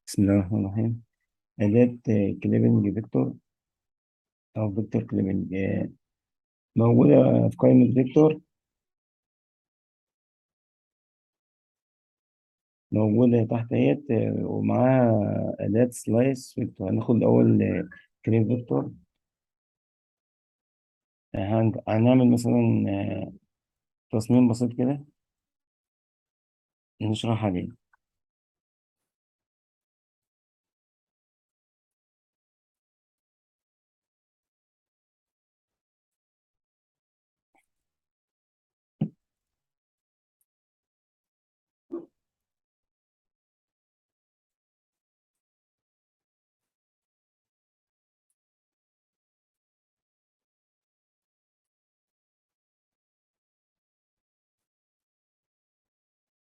بسم الله الرحمن الرحيم. أداة كليبنج فيكتور أو فيكتور كليبنج موجودة في قائمة فيكتور، موجودة تحت اهيت ومعاها أداة سلايس فيكتور. هناخد الأول كليب فيكتور. هنعمل مثلا تصميم بسيط كده نشرح عليه.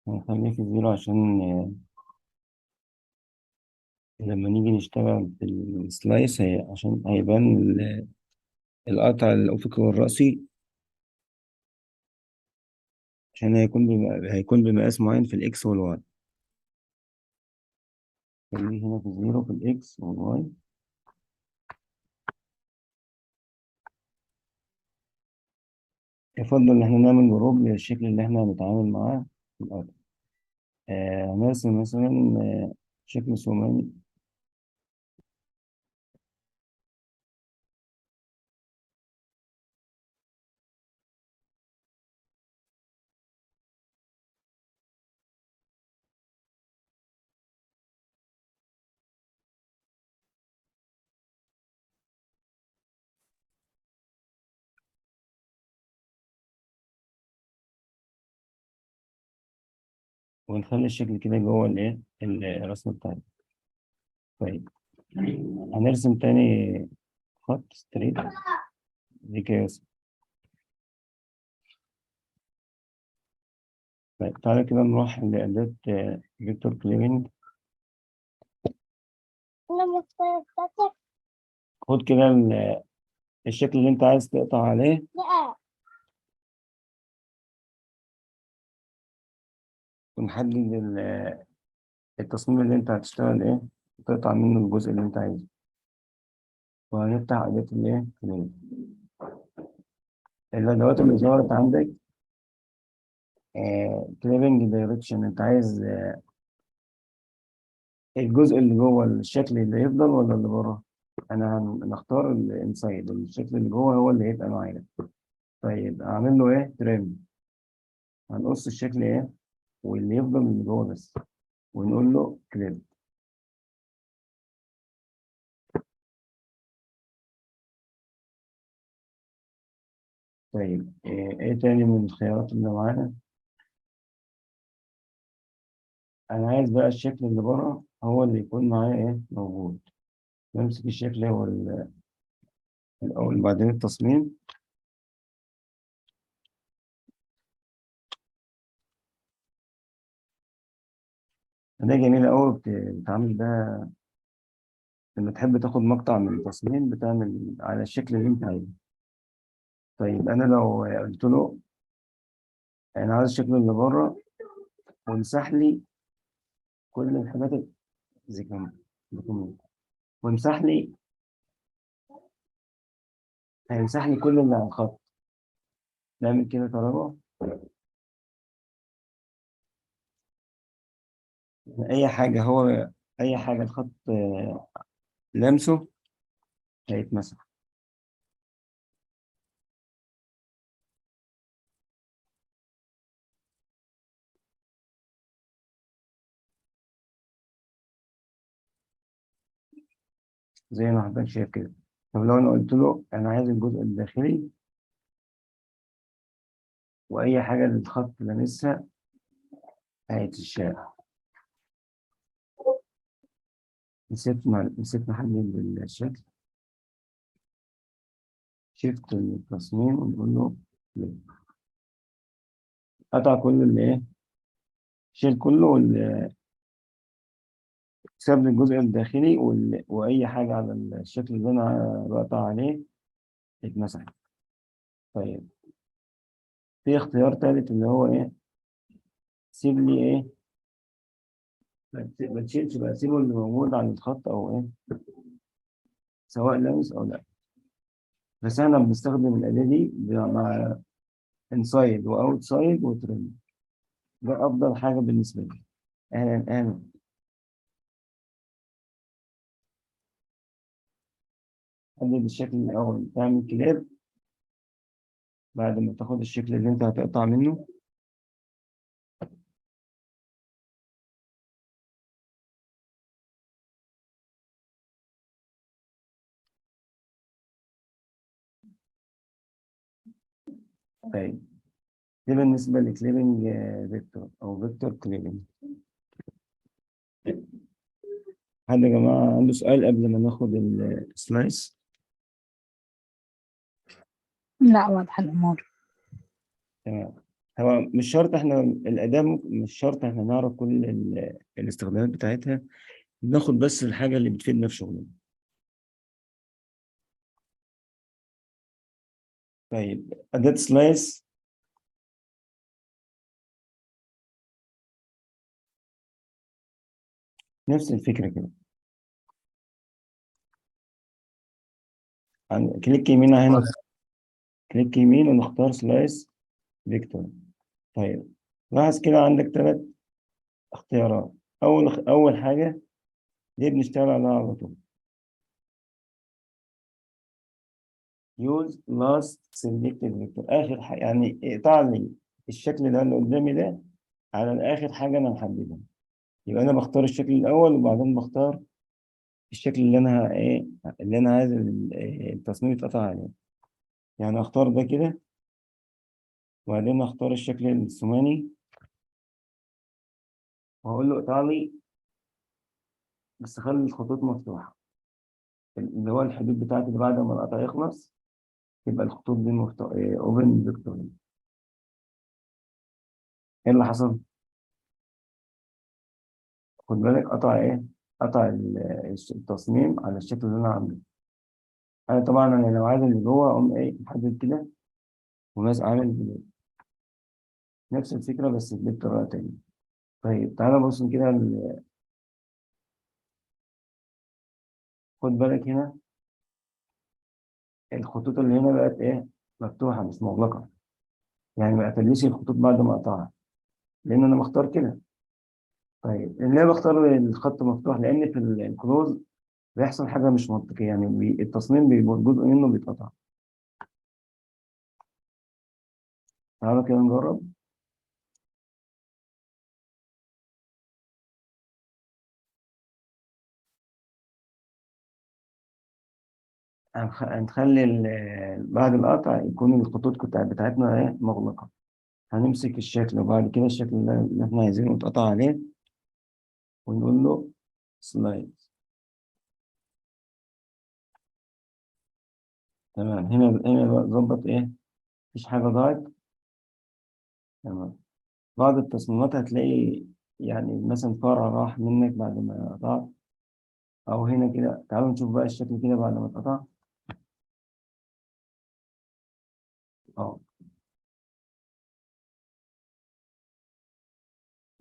هنخليه في زيرو عشان لما نيجي نشتغل في السلايس عشان هيبان القطع الأفقي والرأسي، عشان هيكون بمقاس معين في الإكس والواي. خليه هنا في زيرو في الإكس والواي. يفضل إن إحنا نعمل جروب للشكل اللي إحنا هنتعامل معاه في الأرض. هنرسم مثلا شكل ثماني. ونخلي الشكل كده جوه الإيه الرسمة بتاعتنا. طيب، هنرسم تاني خط ستريت دي كده. طيب تعالى كده نروح لأداة فيكتور كليبنج. خد كده الشكل اللي أنت عايز تقطع عليه، ونحدد التصميم اللي أنت هتشتغل إيه، تقطع منه الجزء اللي أنت عايزه. وهنفتح أداة الإيه كليبنج. الأدوات اللي ظهرت عندك كليبنج دايركشن. أنت عايز الجزء اللي جوه الشكل اللي يفضل ولا اللي بره؟ انا هنختار الانسايد، الشكل اللي جوه هو اللي هيبقى معانا. طيب اعمل له ايه تريم. هنقص الشكل ايه واللي يفضل اللي جوه بس، ونقول له كليب. طيب إيه تاني من الخيارات اللي معانا؟ انا عايز بقى الشكل اللي بره هو اللي يكون معايا ايه موجود. نمسك الشكل هو الاول بعدين التصميم. ده جميل قوي بتعمل ده لما تحب تاخد مقطع من التصميم بتعمل على الشكل اللي انت عايزه. طيب انا لو قلت له انا عايز الشكل اللي بره وامسح لي كل الحاجات زي كده، وامسح لي، هيمسح لي كل اللي على الخط. نعمل كده طالما اي حاجه هو اي حاجه الخط لمسه هيتمسح. زي ما حضرتك شايف كده. طب لو انا قلت له انا عايز الجزء الداخلي واي حاجه الخط لامسها هيتشال. نسيت نحدد الشكل. شفت التصميم ونقول له لا. قطع كل اللي ايه، شيل كله ساب لي الجزء الداخلي واي حاجه على الشكل اللي انا بقطع عليه اتمسحت. طيب في اختيار تالت اللي هو ايه، سيب لي ايه ما تشيلش بقى، سيبه اللي موجود على الخط أو إيه، سواء لامس أو لا. بس احنا بنستخدم الأداة دي مع انسايد واوت سايد وترم. ده أفضل حاجة بالنسبة لي. أهلا أهلا. حدد الشكل الأول، تعمل كلاب بعد ما تاخد الشكل اللي أنت هتقطع منه. طيب، ده بالنسبة لكليبنج فيكتور أو فيكتور كليبنج. حد يا جماعة عنده سؤال قبل ما ناخد السلايس؟ لا، واضحة الأمور. تمام. هو مش شرط احنا الأداة مش شرط احنا نعرف كل الاستخدامات بتاعتها، بناخد بس الحاجة اللي بتفيدنا في شغلنا. طيب، أداة سلايس نفس الفكرة كده. كليك يمين هنا، كليك يمين ونختار سلايس فيكتور. طيب، لاحظ كده عندك ثلاث اختيارات. أول حاجة دي بنشتغل عليها على طول، use last selected vector. آخر حاجة يعني اقطع لي الشكل ده اللي قدامي ده على آخر حاجة أنا محددها. يبقى أنا بختار الشكل الأول وبعدين بختار الشكل اللي أنا اللي أنا عايز التصميم يتقطع عليه. يعني أختار ده كده وبعدين أختار الشكل الثماني وهقول له اقطع لي، بس خلي الخطوط مفتوحة، اللي هو الحدود بتاعتي اللي بعد ما القطع يخلص يبقى الخطوط دي مفتوحة، اوبن فيكتور. ايه اللي حصل؟ خد بالك قطع قطع التصميم على الشكل اللي انا عامله. انا طبعا انا لو عايز اللي جوه اقوم محدد كده وناس عامل نفس الفكرة بس بطريقة تانية. طيب تعالى بص كده خد بالك هنا الخطوط اللي هنا بقت مفتوحة مش مغلقة. يعني ما قفليش الخطوط بعد ما اقطعها لان انا مختار كده. طيب ليه بختار الخط مفتوح؟ لان في الكلوز بيحصل حاجة مش منطقية، يعني التصميم بيبقى جزء منه بيتقطع. تعالى كده نجرب. هنخلي بعد القطع يكون الخطوط بتاعتنا مغلقة. هنمسك الشكل وبعد كده الشكل اللي احنا عايزينه يتقطع عليه ونقول له سلايد. تمام. هنا بقى ظبط مفيش حاجة ضاعت. تمام. بعض التصميمات هتلاقي يعني مثلا فرع راح منك بعد ما قطعت، أو هنا كده. تعالوا نشوف بقى الشكل كده بعد ما اتقطع. اه،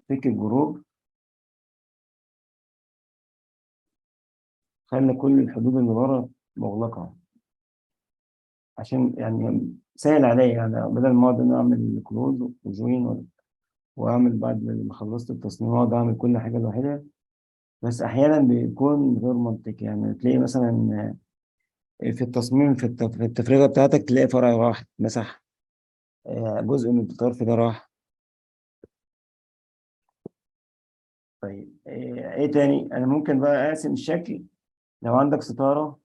فك الجروب، خلي كل الحدود اللي بره مغلقة عشان يعني سهل عليا، يعني بدل ما اقعد انا اعمل كلوز وجوين واعمل بعد ما خلصت التصميم اقعد اعمل كل حاجة لوحدها. بس احيانا بيكون غير منطقي، يعني تلاقي مثلا في التصميم في التفريغة بتاعتك تلاقي فرع واحد مسح، جزء من الطرف ده راح. طيب ايه تاني؟ انا ممكن بقى اقسم الشكل. لو عندك ستارة،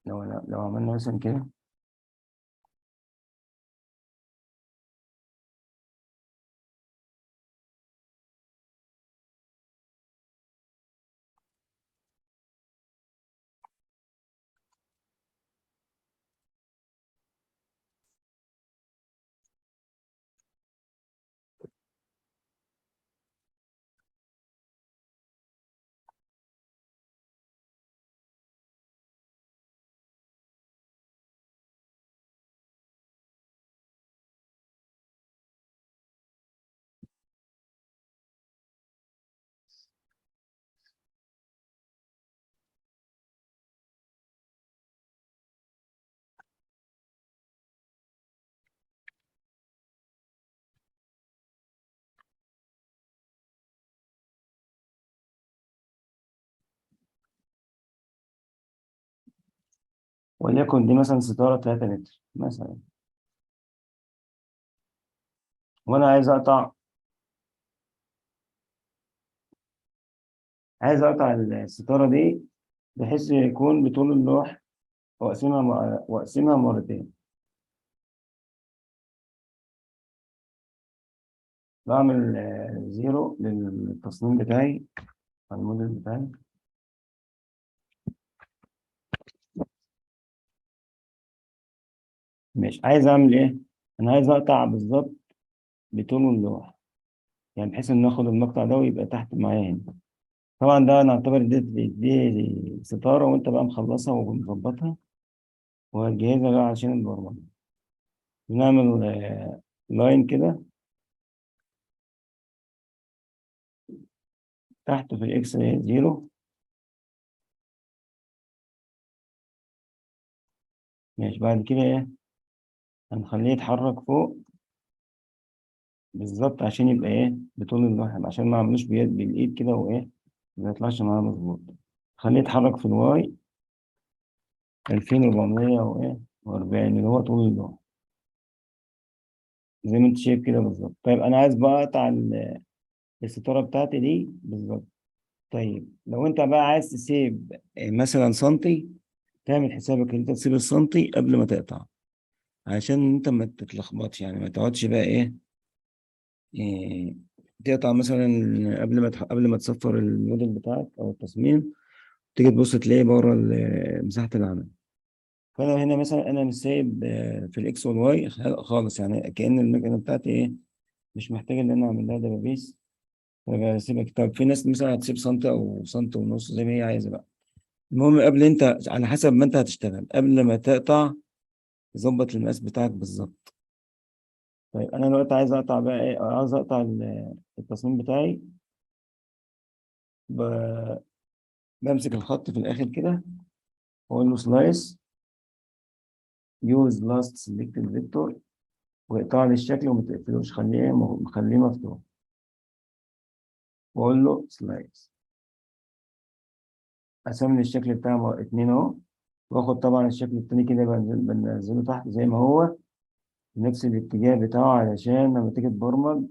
لو عملنا مثلا كده وليكن دي مثلا ستارة 3 متر مثلا، وأنا عايز أقطع الستارة دي بحيث يكون بطول اللوح، وأقسمها مرتين. بعمل زيرو للتصميم بتاعي على الموديل بتاعي. مش عايز أعمل إيه؟ أنا عايز أقطع بالظبط بطول اللوح، يعني بحيث إن آخد المقطع ده ويبقى تحت معايا هنا. طبعا ده نعتبر دي ستارة، وأنت بقى مخلصها ومظبطها وهتجهزها بقى عشان البرمجة. بنعمل لاين كده تحت في الإكس زيرو. ماشي، بعد كده إيه؟ هنخليه يتحرك فوق بالظبط عشان يبقى إيه بطول اللوحة، عشان ما عملوش بالإيد كده وإيه ما يطلعش معاه مظبوط. خليه يتحرك في الواي 2400 وإيه و40 اللي هو طول اللوحة زي ما أنت شايف كده بالظبط. طيب أنا عايز بقى أقطع الستارة بتاعتي دي بالظبط. طيب لو أنت بقى عايز تسيب مثلا سنتي، تعمل حسابك إن أنت تسيب السنتي قبل ما تقطع، عشان أنت ما تتلخبطش، يعني ما تقعدش بقى إيه تقطع مثلا قبل ما تصفر الموديل بتاعك او التصميم، تيجي تبص تلاقيه بره مساحه العمل. فانا هنا مثلا انا مش سايب في الاكس والواي خالص، يعني كأن المكنه بتاعتي مش محتاجه ان انا اعمل لها دبابيس. فبسيبك. طب في ناس مثلا هتسيب سنتي او سنتي ونص زي ما هي عايزه بقى. المهم قبل انت على حسب ما انت هتشتغل قبل ما تقطع، ظبط المقاس بتاعك بالظبط. طيب انا دلوقتي عايز اقطع بقى عايز اقطع التصميم بتاعي. بمسك الخط في الآخر كده وأقول له سلايس يوز لاست سيلكتد فيكتور، واقطع لي الشكل وما تقفلوش، خليه مفتوح، وأقول له سلايس. أسمي لي الشكل بتاعه اتنين أهو، وآخد طبعا الشكل التاني كده بنزله تحت زي ما هو بنفس الاتجاه بتاعه، علشان لما تيجي تبرمج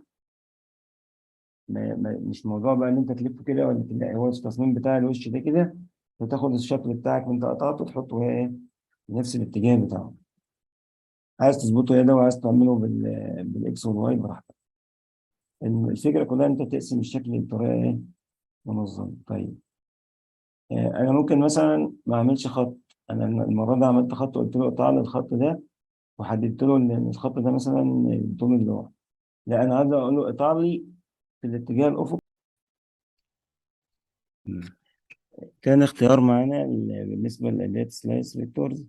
مش موضوع بقى إن أنت تلف كده ولا كده، هو التصميم بتاع الوش ده كده، وتاخد الشكل بتاعك وأنت قطعته تحطه بنفس الاتجاه بتاعه. عايز تظبطه يدا وعايز تعمله بالاكس والواي براحتك. الفكره كلها انت تقسم الشكل بطريقه منظمه. طيب انا ممكن مثلا ما اعملش خط. انا المره دي عملت خط، قلت له اقطع لي الخط ده، وحددت له ان الخط ده مثلا طول اللوح. لا، انا عايز اقول له اقطع لي في الاتجاه الافقي. كان اختيار معانا بالنسبه للاداه سلايس فيكتورز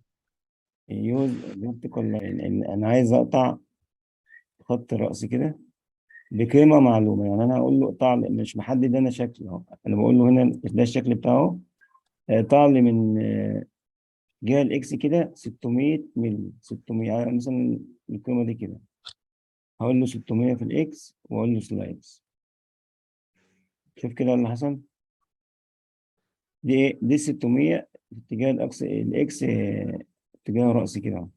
يوز فيرتيكال لاين. انا عايز اقطع خط رأسي كده بقيمة معلومة، يعني أنا هقول له اقطع لي، مش محدد أنا شكل أهو، أنا بقول له هنا ده الشكل بتاعه، اقطع لي من جهة الإكس كده 600 مللي، 600 يعني مثلا القيمة دي كده، هقول له 600 في الإكس وأقول له سلايس. شوف كده اللي حصل، دي دي 600 في اتجاه الإكس اتجاه رأسي كده أهو.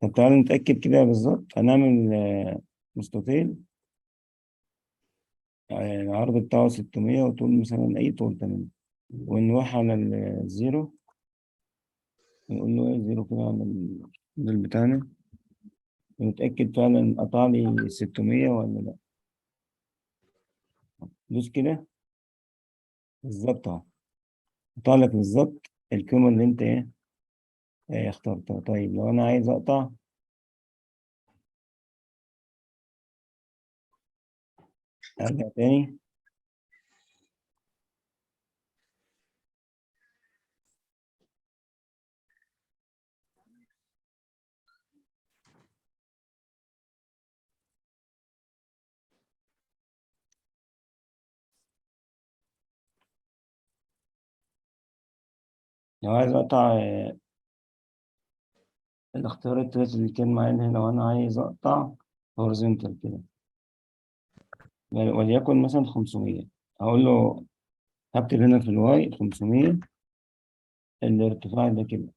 طب تعالى نتأكد كده بالظبط. هنعمل مستطيل، العرض بتاعه 600 وطول مثلا أي طول تمام، ونروح على الزيرو، نقول له زيرو كده على الموديل بتاعنا، ونتأكد فعلا قطع لي 600 ولا لأ. دوس كده بالظبط أهو، قطع لك بالظبط القيمة اللي أنت اخترتها. طيب لو أنا عايز أقطع، أرجع تاني. لو عايز أقطع الاختيار التالت اللي كان معانا هنا، لو أنا عايز أقطع هورزونتال كده وليكن مثلا 500، هقول له هكتب هنا في الواي 500 الارتفاع ده كده،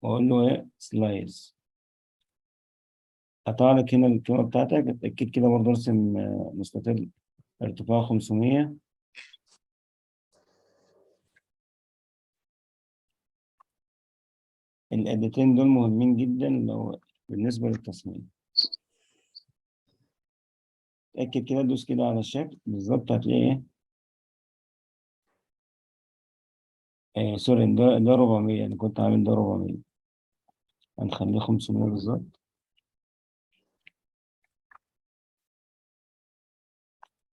واقول له ايه سلايس. هطلع لك هنا القيمة بتاعتك. اتأكد كده برضه، ارسم مستطيل ارتفاعه 500. الاديتين دول مهمين جدا لو بالنسبة للتصميم. اتأكد كده، دوس كده على الشكل بالظبط هتلاقي ايه. سوري، ده 400. انا كنت عامل ده 400، هنخليه 500 بالظبط.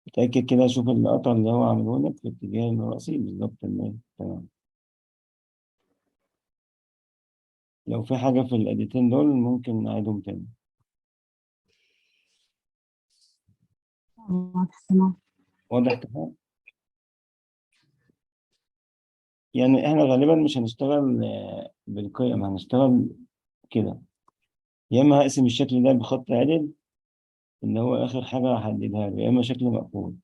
اتأكد كده، شوف القطر اللي هو عامله لك في الاتجاه الرأسي بالظبط. تمام. لو في حاجة في الاديتين دول ممكن نعيدهم تاني. واضح تمام. واضح تمام. يعني احنا غالبا مش هنشتغل بالقيم، هنشتغل كده. يا اما هقسم الشكل ده بخط عدل اللي هو اخر حاجه هحددها له، يا اما شكل مقفول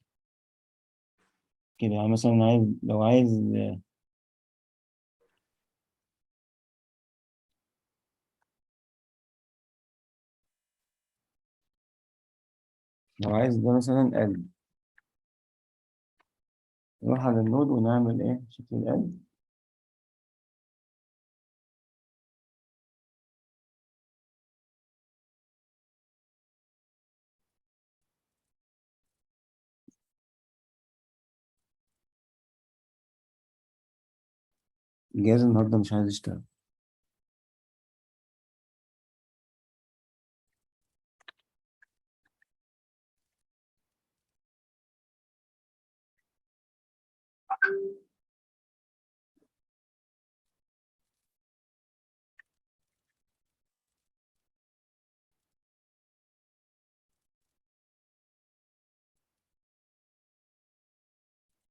كده. يعني مثلا لو عايز ده مثلا قلب، نروح على النود ونعمل ايه شكل القلب. الجهاز النهارده مش عايز يشتغل.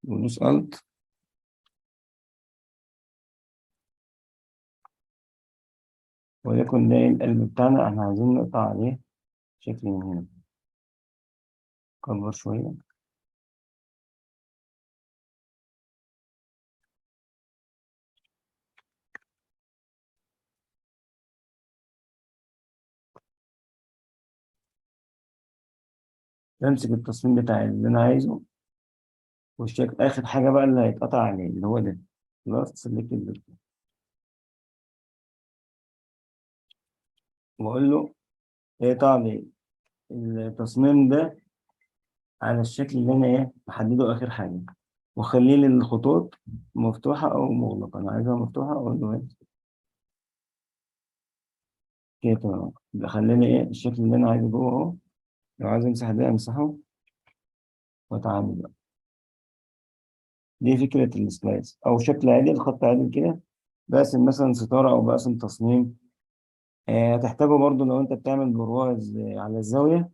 ندوس الت، وليكن ده القلب بتاعنا احنا عايزين نقطع عليه شكل من هنا. كبر شويه. امسك التصميم بتاع اللي انا عايزه، والشكل اخر حاجه بقى اللي هيتقطع عليه اللي هو ده. خلاص سلكت ده، واقول له اقطع لي التصميم ده على الشكل اللي انا ايه محدده اخر حاجه، وخلي لي الخطوط مفتوحه او مغلقه. انا عايزها مفتوحه، اقول له ايه كده تمام. يبقى خلي لي ايه الشكل اللي انا عايزه جوه اهو. لو عايز امسح ده امسحه واتعامل بقى. دي فكره السلايس، او شكل عادل خط عادل كده. بقسم مثلا ستاره او بقسم تصميم. هتحتاجه برضو لو انت بتعمل برواز على الزاويه،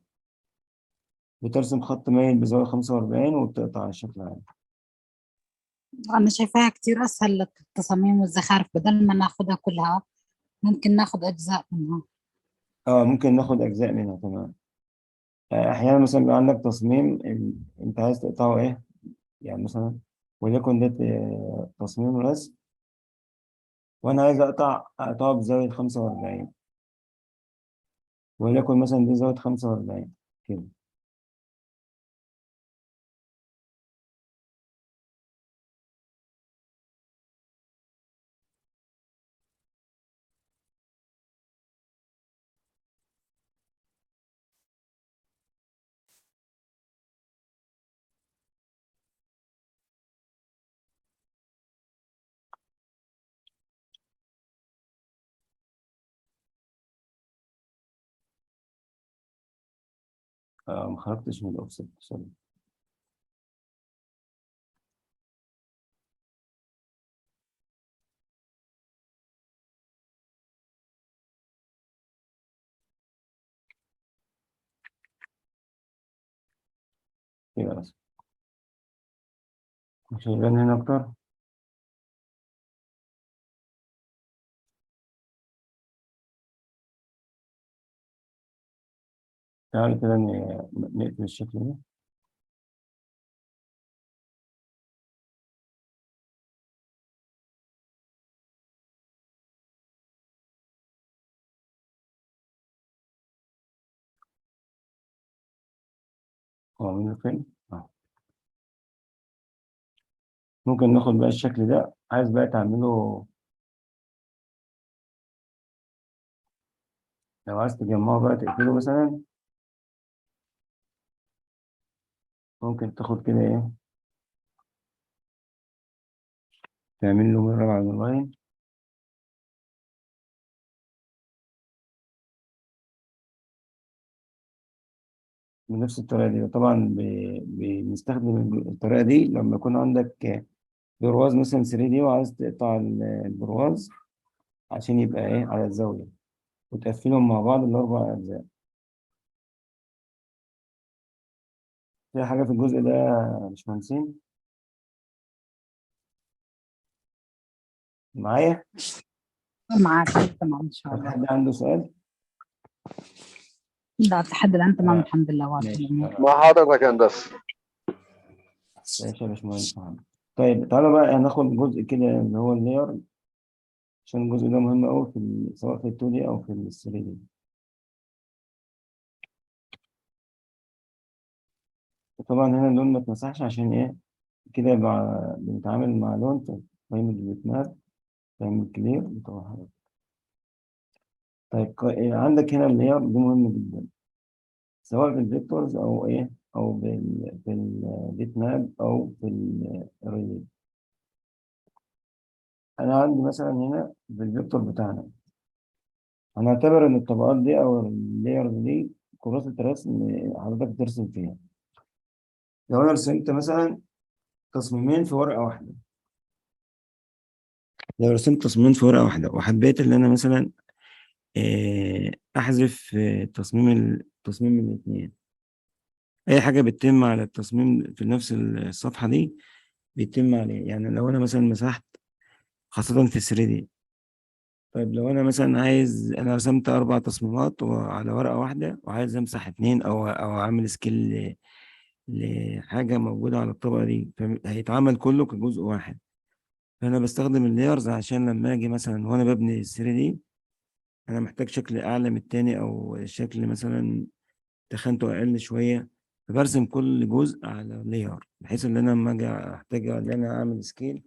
بترسم خط مايل بزاويه 45 وبتقطع على الشكل عادي. أنا شايفاها كتير أسهل للتصاميم والزخارف، بدل ما ناخدها كلها ممكن ناخد أجزاء منها. اه ممكن ناخد اجزاء منها تمام. احيانا مثلا بيبقى عندك تصميم انت عايز تقطعه ايه. يعني مثلا وليكن ده تصميم رسم، وانا عايز اقطعه بزاويه 45، وليكن مثلا دي زاويه 45 كده. ما خرجتش من الاوفست سوري. كده بس مش هيبان هنا اكتر. تعالى كده نقفل الشكل ده. هو من الفيلم ممكن ناخد بقى الشكل ده، عايز بقى تعمله، لو عايز تجمعه بقى تقفله مثلا، ممكن تاخد كده ايه، تعمل له مرة على اللاين، بنفس الطريقة دي. طبعا بنستخدم الطريقة دي لما يكون عندك برواز مثلا 3D وعايز تقطع البرواز عشان يبقى ايه على الزاوية، وتقفلهم مع بعض الأربع أجزاء. في حاجة في الجزء ده يا باشمهندسين معايا؟ معاك تمام إن شاء طب الله. حد عنده سؤال؟ لا لحد الآن تمام آه. الحمد لله واضح ماشي الأمور. تمام. مع حضرتك يا هندسة. ماشي يا باشمهندس محمد. طيب تعالى بقى هناخد جزء كده اللي هو اللاير، عشان الجزء ده مهم أوي في سواء في ال 2D أو في ال 3D. طبعا هنا اللون ما اتمسحش عشان إيه؟ كده يبقى بنتعامل مع لون في قائمة البيتماب، قائمة كلير بتوع. طيب عندك هنا اللاير دي مهم جدا، سواء في الفيكتورز أو إيه، أو في البيت ماب أو في الريلي. أنا عندي مثلا هنا في الفيكتور بتاعنا، هنعتبر إن الطبقات دي أو اللايرز دي كراسة رسم حضرتك ترسم فيها. لو أنا رسمت مثلا تصميمين في ورقة واحدة، لو رسمت تصميمين في ورقة واحدة وحبيت إن أنا مثلا أحذف تصميم الاثنين، أي حاجة بتتم على التصميم في نفس الصفحة دي بيتم عليه. يعني لو أنا مثلا مسحت، خاصة في 3D. طيب لو أنا مثلا عايز، أنا رسمت 4 تصميمات على ورقة واحدة وعايز أمسح اتنين أو أعمل سكيل لحاجة موجودة على الطبقة دي، فهيتعمل كله كجزء واحد. فأنا بستخدم اللايرز عشان لما أجي مثلا وأنا ببني 3D، أنا محتاج شكل أعلى من التاني أو شكل مثلا تخنته أقل شوية، فبرسم كل جزء على لاير، بحيث إن أنا لما أجي أحتاج إن أنا أعمل سكيل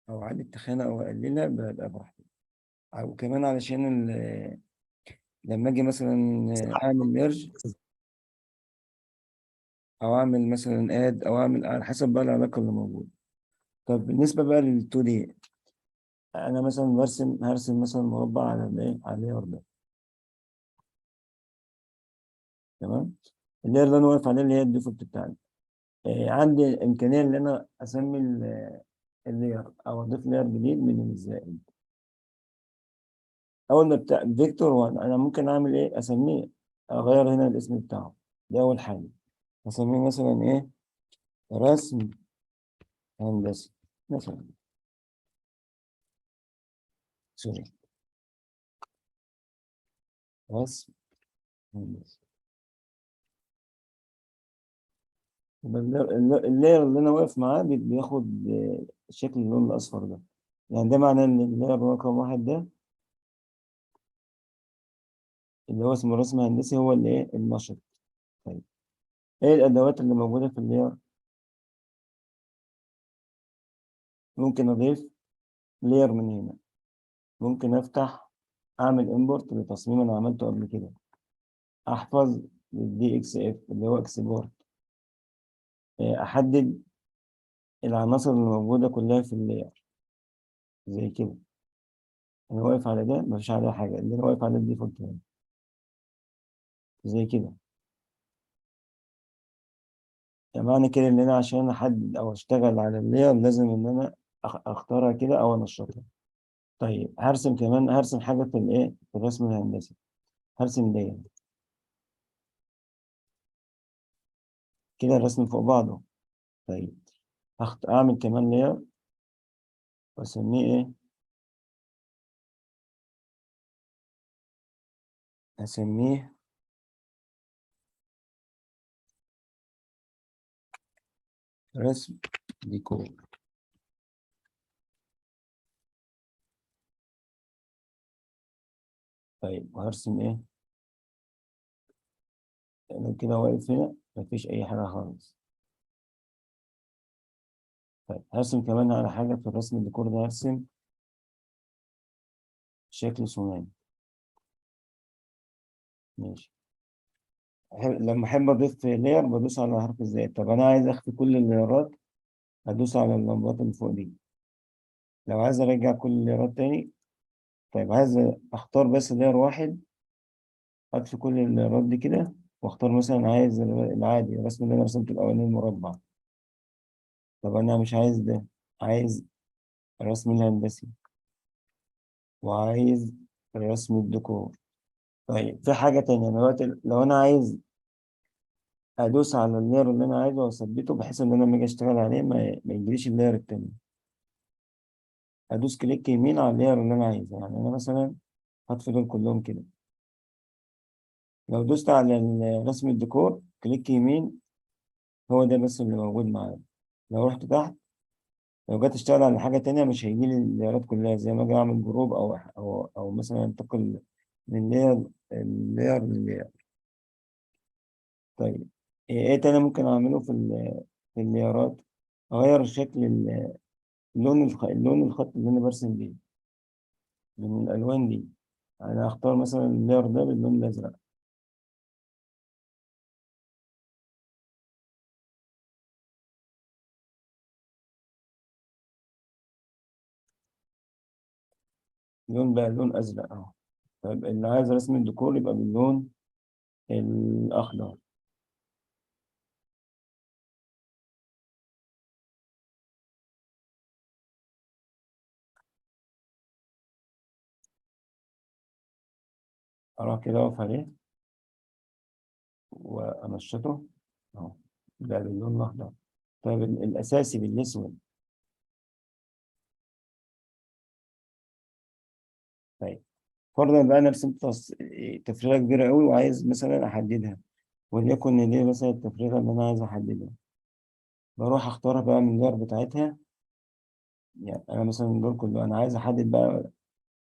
أو أعلي التخانة أو أقللها ببقى براحتي. أو كمان علشان لما أجي مثلا أعمل ميرج أو أعمل مثلا آد أو أعمل على حسب بقى العلاقة اللي موجودة. طب بالنسبة بقى لل 2D، أنا مثلا هرسم مثلا مربع على الإيه، على اللاير ده. تمام. اللاير اللي أنا واقف عليه اللي هي الديفولت بتاعتي. عندي الإمكانية إن أنا أسمي اللاير أو أضيف لاير جديد من الزائد. أول ما بتاع فيكتور 1 أنا ممكن أعمل إيه، أسميه، أغير هنا الاسم بتاعه. دي أول حاجة، أسميه مثلا إيه، رسم هندسي مثلا، سوري، رسم هندسي. يبقى اللاير اللي أنا واقف معاه بياخد شكل اللون الأصفر ده. يعني ده معناه إن اللاير رقم 1 ده اللي هو اسمه رسم هندسي هو اللي إيه، النشط. طيب إيه الأدوات اللي موجودة في اللاير؟ ممكن أضيف لاير من هنا، ممكن أفتح أعمل إمبورت لتصميم أنا عملته قبل كده، أحفظ الدي إكس إف اللي هو إكسبورت، أحدد العناصر اللي موجودة كلها في اللاير زي كده. أنا واقف على ده مفيش عليها حاجة، اللي أنا واقف على الديفولت هنا زي كده. يعني معنى كده إن أنا عشان أحدد أو أشتغل على اللاير لازم إن أنا أختارها كده أو أنشطها. طيب هرسم كمان، هرسم حاجة في الإيه، في الرسم الهندسي، هرسم دايرة كده، الرسم فوق بعضه. طيب أعمل كمان لاير وأسميه إيه، أسميه رسم ديكور. طيب وهرسم إيه، أنا كده واقف هنا مفيش أي حاجة خالص. طيب هرسم كمان على حاجة في الرسم الديكور ده، هرسم شكل ثنائي. ماشي. لما أحب أضيف لاير بدوس على حرف الزائد. طب أنا عايز أخفي كل اللايرات، هدوس على اللمبات اللي فوق دي. لو عايز أرجع كل اللايرات تاني، طيب عايز أختار بس لاير واحد، أطفي كل اللايرات دي كده، وأختار مثلا عايز العادي، الرسم اللي أنا رسمته الأولاني المربع. طب أنا مش عايز ده، عايز الرسم الهندسي، وعايز رسم الديكور. طيب في حاجة تانية، أنا دلوقتي لو أنا عايز أدوس على اللاير اللي أنا عايزه وأثبته بحيث إن أنا لما أجي أشتغل عليه ما يجريش اللاير التاني، أدوس كليك يمين على اللاير اللي أنا عايزه. يعني أنا مثلا هطفي دول كلهم كده. لو دوست على رسم الديكور كليك يمين، هو ده بس اللي موجود معايا. لو رحت تحت، لو جيت أشتغل على حاجة تانية مش هيجيلي اللايرات كلها، زي ما أجي أعمل جروب أو مثلا أنتقل من لاير للاير. طيب إيه تاني ممكن أعمله في الليارات؟ أغير شكل اللون الخط اللي أنا برسم بيه من الألوان دي. أنا أختار مثلا اللاير ده باللون الأزرق. اللون بقى لون أزرق أهو. طيب اللي عايز رسم الديكور يبقى باللون الأخضر. أروح كده أقف عليه وأنشطه أهو، ده باللون الأخضر. طيب الأساسي بالأسود. طيب فرضا بقى أنا رسمت تفريغة كبيرة أوي وعايز مثلا أحددها، وليكن دي مثلا التفريغة اللي أنا عايز أحددها. بروح أختارها بقى من اللير بتاعتها. يعني أنا مثلا دول كله أنا عايز أحدد بقى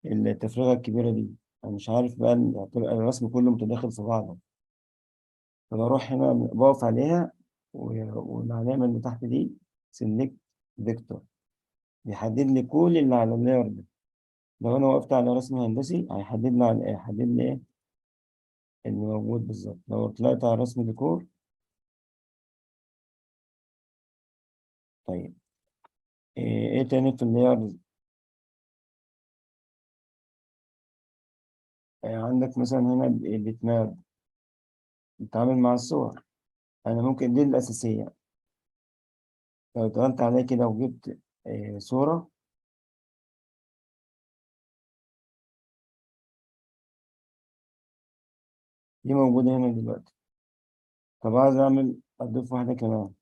التفريغة الكبيرة دي. أنا مش عارف بقى هتبقى الرسم كله متداخل في بعضه. فبروح هنا بقف عليها، والعلامة اللي تحت دي سيلكت فيكتور، بيحدد لي كل اللي على اللاير ده. لو أنا وقفت على رسم هندسي هيحدد لي إيه اللي موجود بالظبط. لو طلعت على رسم ديكور. طيب إيه تاني في اللاير؟ عندك مثلا هنا البيتماب، بتتعامل مع الصور. أنا ممكن دي الأساسية، لو ضغطت عليها كده وجبت صورة. دي موجودة هنا دلوقتي. طب عايز أضيف واحدة كمان.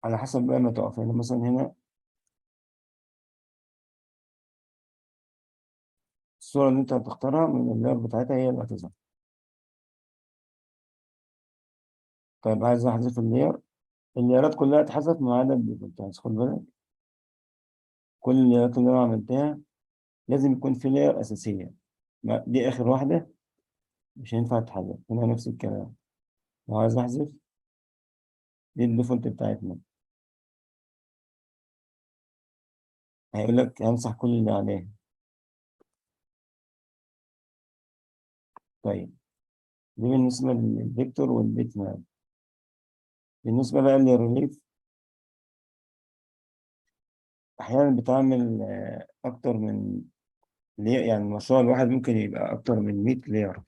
على حسب بقى ما تقف. يعني مثلا هنا الصورة اللي أنت هتختارها من اللير بتاعتها هي اللي هتظهر. طيب عايز أحذف الليرات كلها اتحذفت ما عدا الديفولت. يعني خد بالك، كل الليرات اللي أنا عملتها لازم يكون في لير أساسية. دي آخر واحدة مش هينفع تتحذف. هنا نفس الكلام، لو عايز أحذف دي الديفولت بتاعتنا، هيقول لك همسح كل اللي عليها. طيب دي بالنسبة للفيكتور والبيت ماب. بالنسبة بقى للريليف، أحيانا بتعمل أكتر من ليه. يعني المشروع الواحد ممكن يبقى أكتر من 100 لير،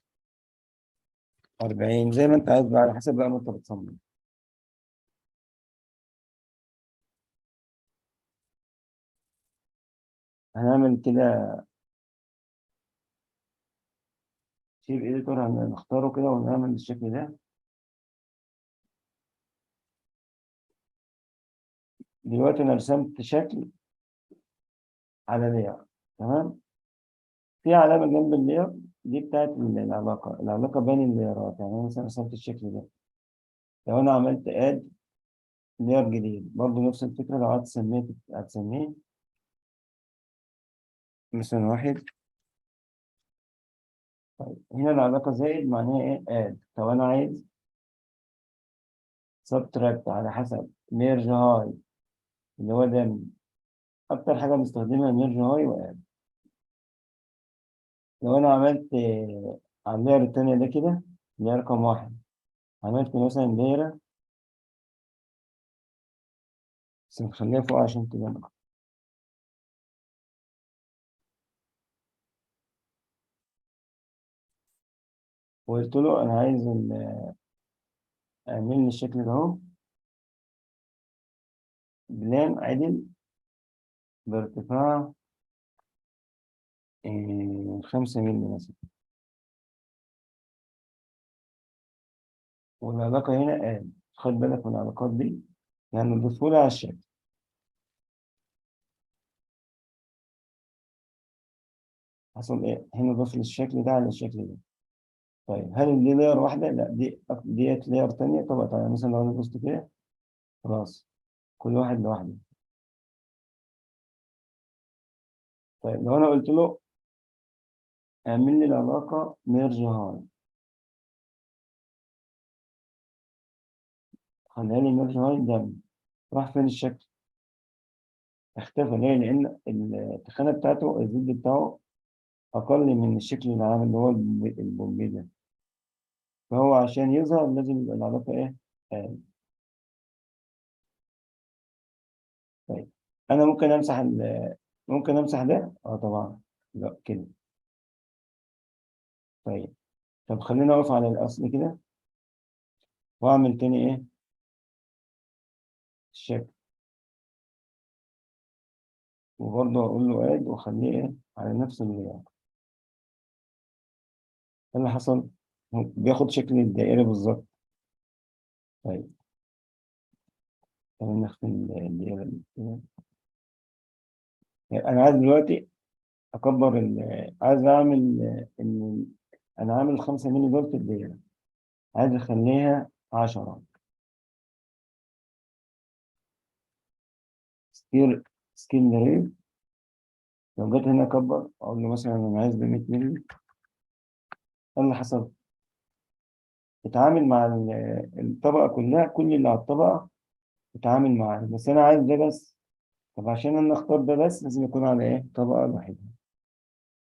40 زي ما أنت عايز بقى، على حسب بقى ما أنت بتصمم. هنعمل كده شيب إديتور، هنختاره كده ونعمل بالشكل ده. دلوقتي أنا رسمت شكل على لير، تمام. في علامة جنب اللير دي بتاعت العلاقة بين الليرات. يعني أنا مثلا رسمت الشكل ده، لو أنا عملت آد لير جديد برضه نفس الفكرة. لو هتسميه مثلا واحد. طيب هنا العلاقة زائد معناها إيه؟ آد. طب أنا عايز سبتراكت على حسب ميرج هاي اللي هو ده. أكتر حاجة بنستخدمها ميرج هاي وآد. لو أنا عملت على اللير التانية ده كده اللي هي رقم واحد، عملت مثلا دايرة بس نخليها فوق عشان تبان أكتر. وقلت له أنا عايز اعمل لي الشكل ده أهو، بلان عدل بارتفاع 5 مللي مثلا. والعلاقة هنا خد بالك من العلاقات دي، يعني نضيفه لها على الشكل. حصل إيه؟ هنا ضاف لي الشكل ده على الشكل ده. طيب هل دي لاير واحدة؟ لا، ديت لاير تانية. طبعا يعني مثلا لو أنا دوست كده خلاص كل واحد لوحده. طيب لو أنا قلت له اعمل لي العلاقة ميرج هاي، خليها لي ميرج هاي ده، راح فين الشكل؟ اختفى. ليه؟ لأن التخانة بتاعته الزد بتاعه أقل من الشكل العام اللي هو البومبي ده. فهو عشان يظهر لازم يبقى العلاقة إيه؟ آه. طيب أنا ممكن أمسح ممكن أمسح ده؟ أه طبعا. لا كده. طيب طب خلينا أقف على الأصل كده وأعمل تاني إيه؟ الشكل. وبرضه أقول له آد وأخليه إيه؟ على نفس اللي اللي حصل. هو بياخد شكل الدائرة بالظبط. طيب خلينا نختم الدائرة دي كده. أنا عايز دلوقتي أكبر عايز أعمل أنا عامل 5 مللي دول في الدائرة، عايز أخليها 10. سكيل سكيل ريت. لو جيت هنا أكبر أقول له مثلا أنا عايز ب 100 مللي. إيه اللي حصل؟ اتعامل مع الطبقة كلها، كل اللي على الطبقة اتعامل معاه، بس أنا عايز ده بس. طب عشان أنا أختار ده بس لازم يكون على إيه؟ طبقة واحدة.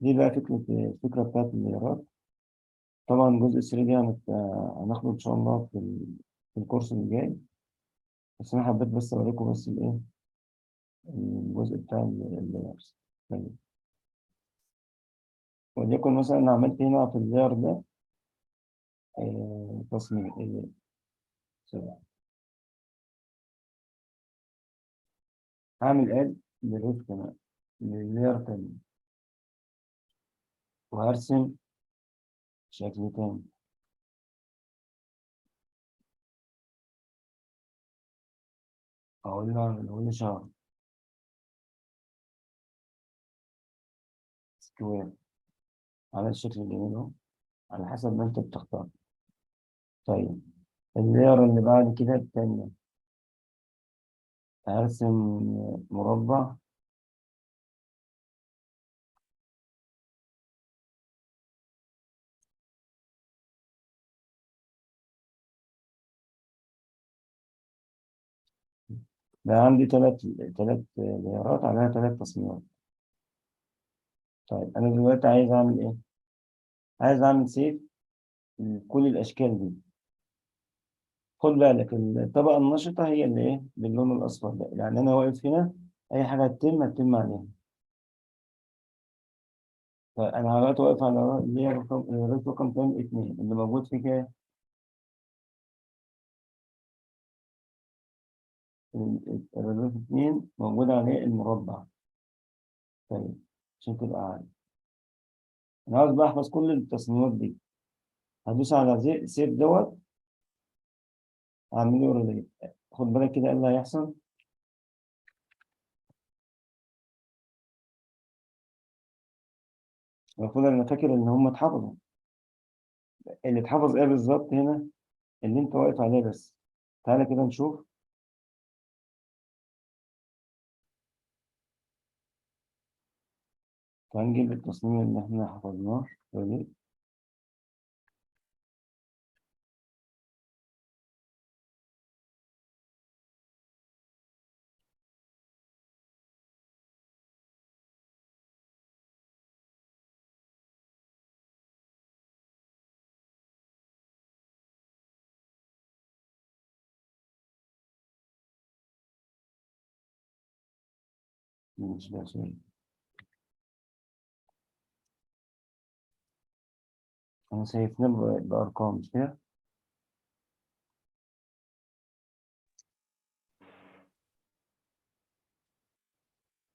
دي بقى الفكرة بتاعت الليرات. طبعا جزء 3 دي هناخده إن شاء الله في الكورس اللي جاي. بس أنا حبيت بس أوريكم بس الإيه؟ الجزء بتاع اللايرز. طيب وليكن مثلا أنا عملت هنا في اللاير ده تصميم سوري. هعمل اد للروت كمان لللاير تاني، وهرسم شكل تاني. أقول له شهر سكوير على الشكل الجميل أهو، على حسب ما أنت بتختار. طيب اللاير اللي بعد كده التانية هرسم مربع. ده عندي تلات لايرات عليها 3 تصميمات. طيب أنا دلوقتي عايز أعمل إيه؟ عايز أعمل سيف لكل الأشكال دي. خد بالك الطبقة النشطة هي اللي إيه؟ باللون الأصفر ده، يعني أنا واقف هنا أي حاجة هتتم عليها. فأنا دلوقتي واقف على اللي هي رقم كام؟ 2 اللي موجود في كده. الرقم 2 موجود عليه المربع. طيب عشان تبقى عارف، أنا عاوز بقى أحفظ كل التصميمات دي. هدوس على سيف دوت، هعمله ريليت. خد بالك كده إيه اللي هيحصل. المفروض أنا فاكر إن هم اتحفظوا. اللي اتحفظ إيه بالظبط هنا؟ اللي أنت واقف عليه بس. تعالى كده نشوف. فهنجيب التصميم اللي احنا حفظناه تاني. مش ده شيء. انا شايفنا بأرقام مش كده؟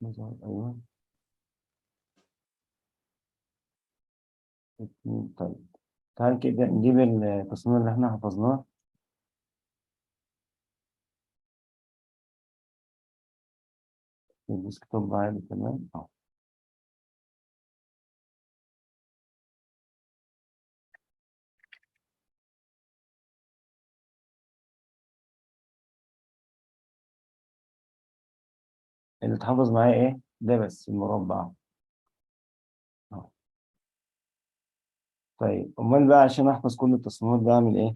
ايوه. اتنين. طيب تعال كده نجيب التصميم اللي احنا حفظناه. في الديسكتوب عادي تمام. اللي اتحفظ معايا ايه؟ ده بس المربع. أهو. طيب امال بقى عشان احفظ كل التصميمات ده اعمل ايه؟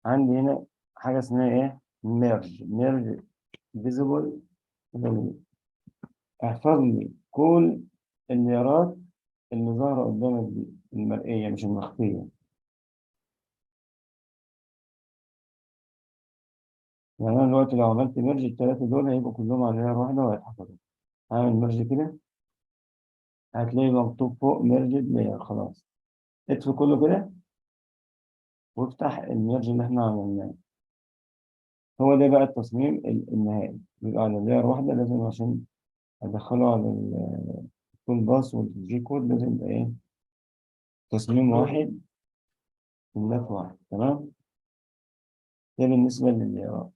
عندي هنا حاجة اسمها ايه؟ ميرج فيزيبل. احفظ لي كل الميارات اللي ظاهرة قدامك دي، المرئية مش المخفية. يعني أنا دلوقتي لو عملت ميرج التلاتة دول هيبقوا كلهم على لير واحدة وهيتحفظوا. هعمل ميرج كده، هتلاقي مكتوب فوق ميرج لير. خلاص اطفي كله كده وافتح الميرج اللي احنا عملناه. هو ده بقى التصميم النهائي، بيبقى على لير واحدة. لازم عشان أدخله على الفول باس والجي كود لازم يبقى إيه؟ تصميم واحد وملف واحد. تمام. ده بالنسبة للإعراب.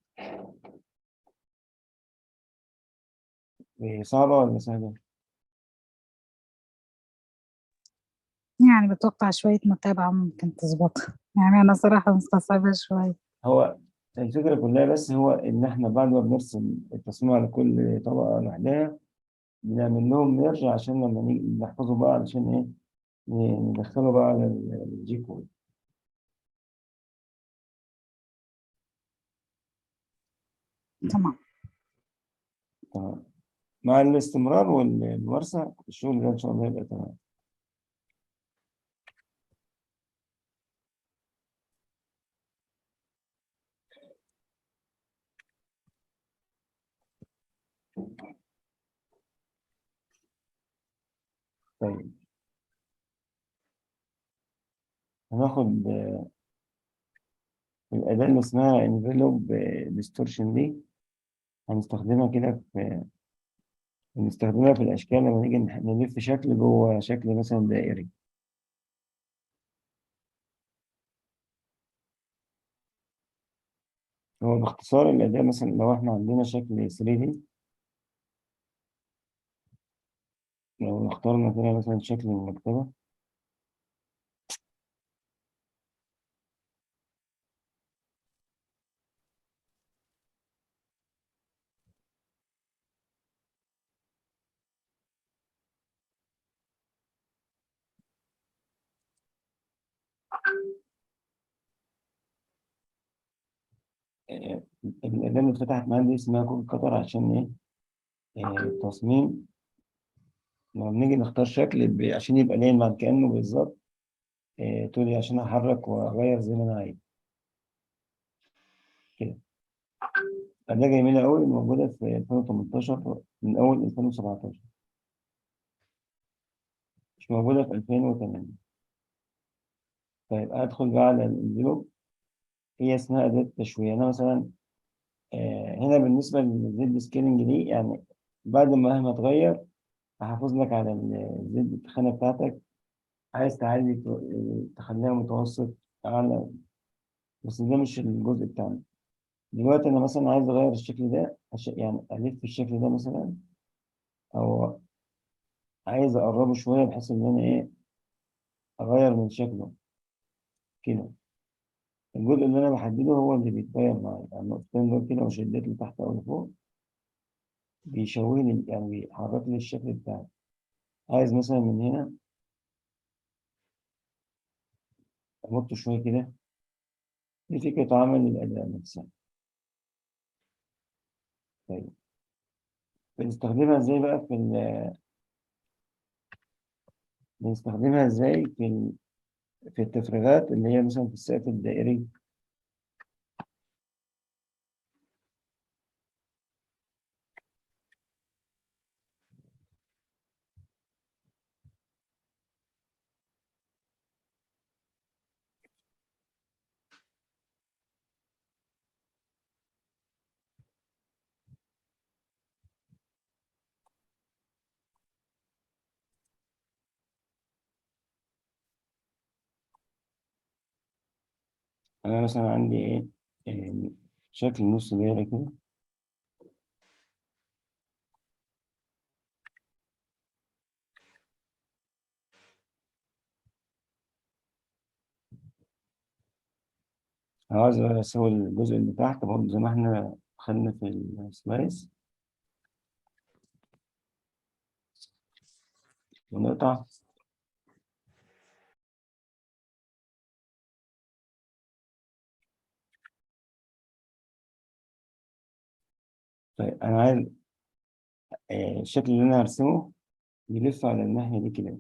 إيه، صعبة ولا سهلة؟ يعني بتوقع شوية متابعة ممكن تظبطها، يعني أنا صراحة مستصعبة شوية. هو الفكرة كلها بس هو إن إحنا بعد ما بنرسم التصميم على كل طبقة لوحدها بنعمل لهم ميرج عشان لما نيجي نحفظه بقى علشان إيه؟ ندخله بقى على الجي كود. تمام. تمام. مع الاستمرار والممارسة الشغل ده إن شاء الله يبقى تمام. طيب هناخد الأداة اللي اسمها envelope distortion دي. هنستخدمها كده بنستخدمها في الأشكال لما نيجي نلف شكل جوه شكل مثلا دائري. هو باختصار الأداة مثلا لو إحنا عندنا شكل 3D، لو اخترنا كده مثلا شكل المكتبة، الأداة اللي اتفتحت معانا دي اسمها كود قطر. عشان إيه؟ تصميم. لما بنيجي نختار شكل عشان يبقى لاين مع كأنه بالظبط. تقولي عشان أحرك وأغير زي ما أنا عايز كده. أداة جميلة أوي موجودة في 2018 من أول 2017، مش موجودة في 2008. طيب أدخل بقى على الانفلوب. هي اسمها أداة تشويه. أنا مثلا هنا بالنسبة للزد سكيلنج دي، يعني بعد ما مهما تغير هحافظ لك على الزد التخانة بتاعتك. عايز تعلي تخليها متوسط أعلى، بس ده مش الجزء بتاعنا. دلوقتي أنا مثلا عايز أغير الشكل ده يعني ألف الشكل ده مثلا، أو عايز أقربه شوية بحيث إن أنا أغير من شكله كده. الجزء اللي أنا بحدده هو اللي بيتغير معايا، يعني النقطتين دول كده وشديت لتحت أو لفوق بيشوه لي، يعني بيحرك لي الشكل بتاعي. عايز مثلا من هنا أحط شوية كده. دي فكرة عمل الأداة نفسها. طيب بنستخدمها إزاي بقى بنستخدمها إزاي في التفريغات اللي هي مثلا في السقف الدائري. أنا مثلا عندي إيه، شكل نص دايرة كده. عاوز أسوي الجزء اللي تحت برضه زي ما إحنا خدنا في السلايس، ونقطع. طيب أنا عايز الشكل اللي أنا هرسمه يلف على الناحية دي كده.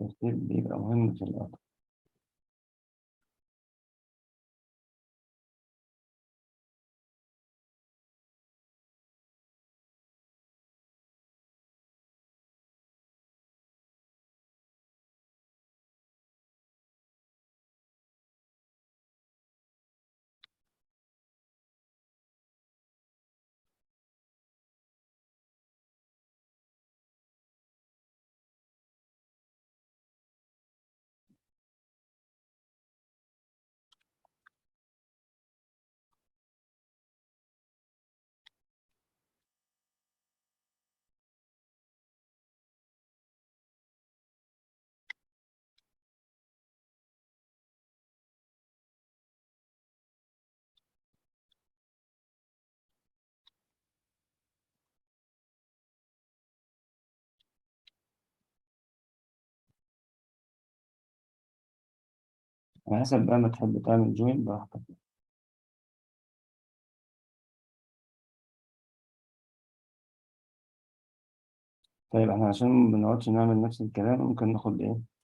الترتيب بيبقى مهم في الأكل. على حسب بقى ما تحب تعمل جوين براحتك. طيب احنا عشان ما بنقعدش نعمل نفس الكلام ممكن ناخد ايه؟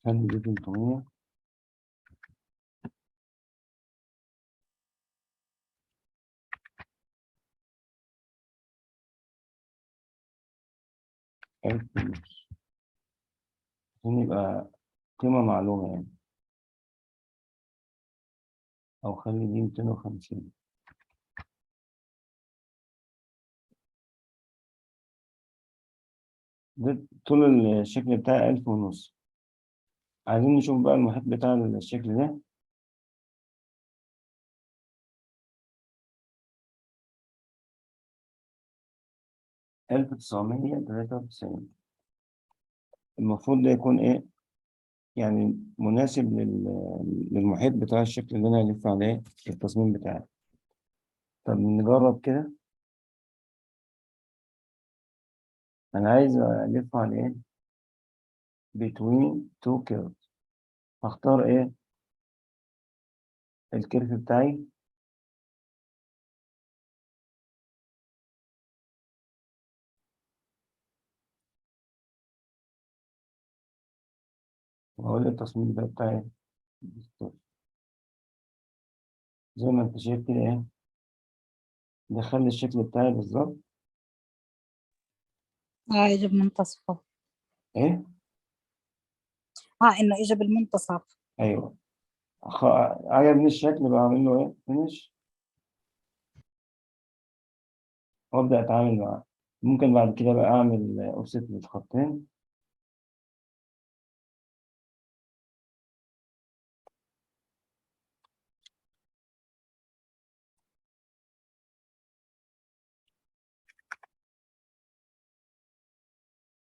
خلي دي 300. 1000 ونص عشان يبقى قيمة معلومة يعني، أو خلي دي 250. ده طول الشكل بتاعي 1000 ونص. عايزين نشوف بقى المحيط بتاع الشكل ده. 1993. المفروض ده يكون إيه؟ يعني مناسب للمحيط بتاع الشكل اللي أنا هلف عليه التصميم بتاعي. طب نجرب كده. أنا عايز ألف على إيه؟ between two curves. هختار إيه؟ الكيرف بتاعي. وأقول التصميم ده بتاعي زي ما أنت شايف كده إيه؟ دخل لي الشكل بتاعي بالظبط. اه اجى بمنتصفه. إيه؟ اه انه اجى بالمنتصف. أيوه. خ... عجبني الشكل بعمل له إيه؟ فينش. وأبدأ أتعامل معاه. ممكن بعد كده بقى أعمل أوفست للخطين.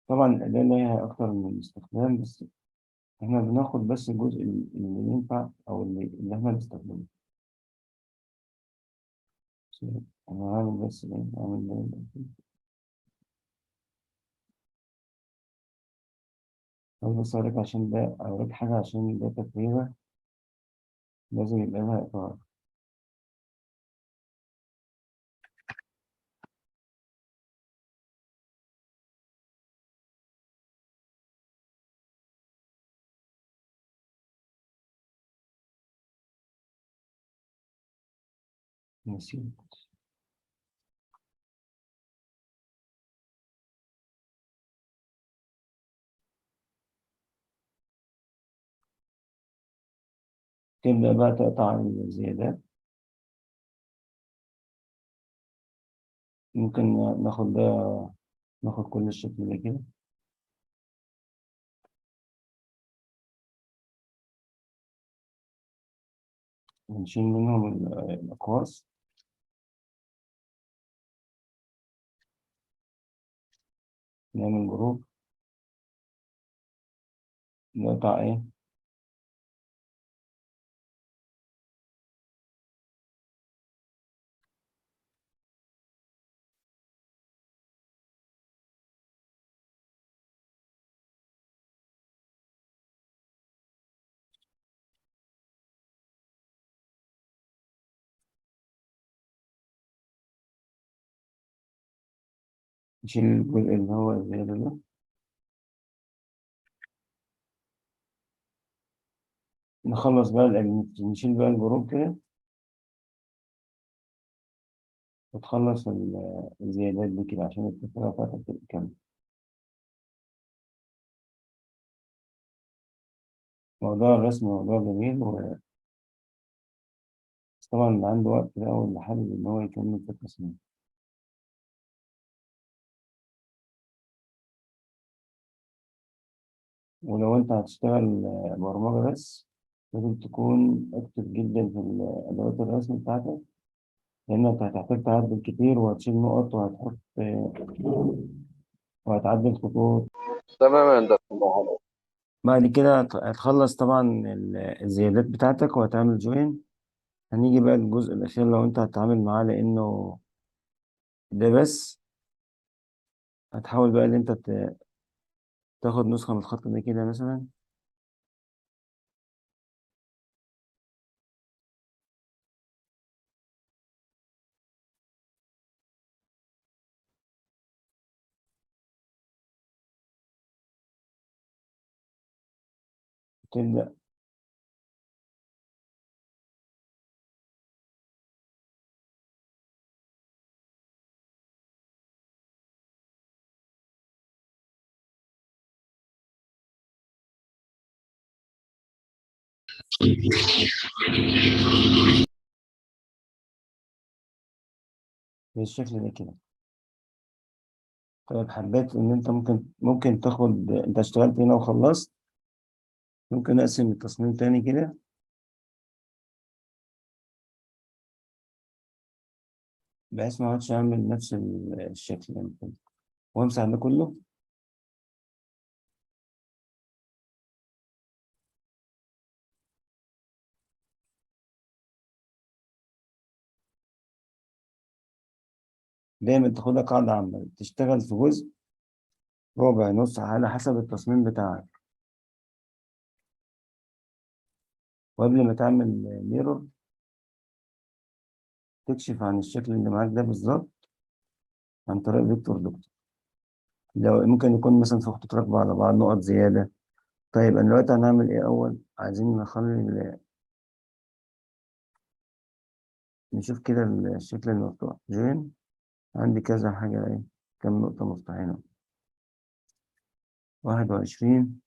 طبعا الأداة ليها أكتر من استخدام، بس إحنا بناخد بس الجزء اللي ينفع أو اللي إحنا بنستخدمه. أنا هعمل بس إيه؟ هعمل عايز بس أوريك عشان ده، أوريك حاجة عشان ده تفريغة لازم يبقى لها إطار. نسيت. تبدأ بقى تقطع الزيادات. ممكن ناخد ده، ناخد كل الشكل ده كده، ونشيل منهم الأقواس. نعمل جروب، نقطع إيه، نشيل الجزء اللي هو الزيادة ده. نخلص بقى نشيل بقى الجروب كده، وتخلص الزيادات دي كده عشان التفاحة بتاعتك تبقى كاملة. موضوع الرسم موضوع جميل، بس طبعا اللي عنده وقت ده أو اللي حابب إن هو يكمل في التصميم. ولو أنت هتشتغل برمجة بس، لازم تكون أكتف جدا في أدوات الرسم بتاعتك، لأن أنت هتحتاج تعدل كتير، وهتشيل نقط، وهتحط وهتعدل خطوط. تمام يا هندسة. بعد كده هتخلص طبعا الزيادات بتاعتك وهتعمل جوين. هنيجي بقى للجزء الأخير لو أنت هتتعامل معاه، لأنه ده بس. هتحاول بقى إن أنت تاخد نسخة من الخط ده كده مثلا، تبدأ بالشكل ده كده. طيب حبيت إن أنت ممكن تاخد، أنت اشتغلت هنا وخلصت، ممكن أقسم التصميم تاني كده، بحيث ما اقعدش أعمل نفس الشكل يعني، وأمسح ده كله. دايما تاخدها قاعدة عامة، تشتغل في جزء ربع نص على حسب التصميم بتاعك. وقبل ما تعمل ميرور، تكشف عن الشكل اللي معاك ده بالظبط عن طريق فيكتور دكتور. لو ممكن يكون مثلا في خطوط راكبة على بعض، نقط زيادة. طيب أنا دلوقتي هنعمل إيه أول؟ عايزين نشوف كده الشكل المفتوح جوين. عندي كذا حاجة، إيه، كم نقطة مفتوحين؟ 21.